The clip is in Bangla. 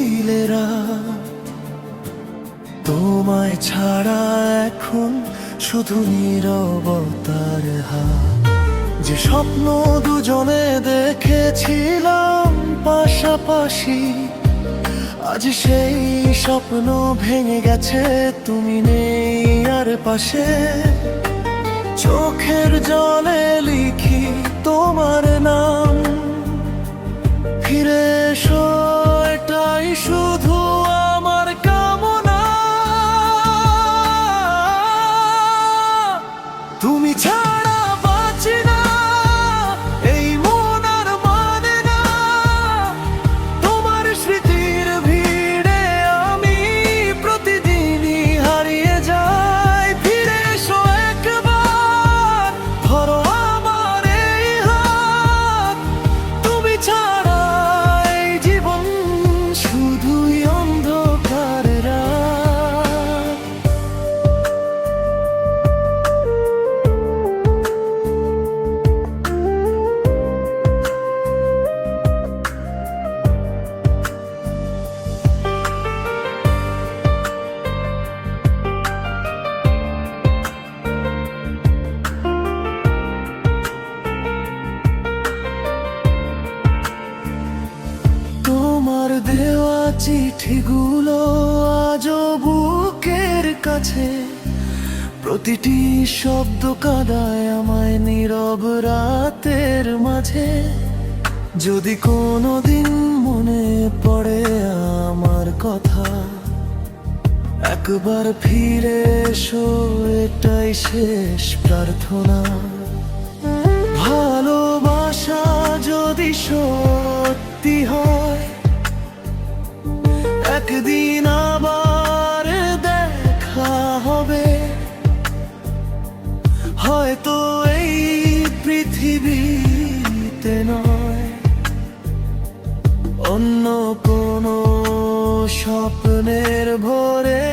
কোকিলেরা। তোমায় ছাড়া এখন শুধু নীরবতার হাত। যে স্বপ্ন দুজনে দেখেছিলাম পাশাপাশি, আজ সেই স্বপ্ন ভেঙে গেছে, তুমি নেই আর পাশে। চোখের জলে লিখি তোমার নাম, ফিরে এসো এটাই শুধু আমার কামনা। তুমি ছাড়া বাঁচি না, এই মন আর মানে না। তোমার স্মৃতির ভিড়ে আমি প্রতিদিনই হারিয়ে যাই। ফিরে এসো একবার, ধরো আমার এই হাত। তুমি ছাড়া এই জীবন শুধুই অন্ধকার রাত। তোমার দেওয়া চিঠিগুলো আজও বুকের কাছে, প্রতিটি শব্দ কাঁদায় আমায় নীরব রাতের মাঝে। যদি কোনোদিন মনে পড়ে আমার কথা, একবার ফিরে এসো এটাই শেষ প্রার্থনা। ভালোবাসা যদি সত্যি হয়, একদিন আবার দেখা হবে। হয়তো এই পৃথিবীতে নয়, অন্য কোনো স্বপ্নের ভোরে।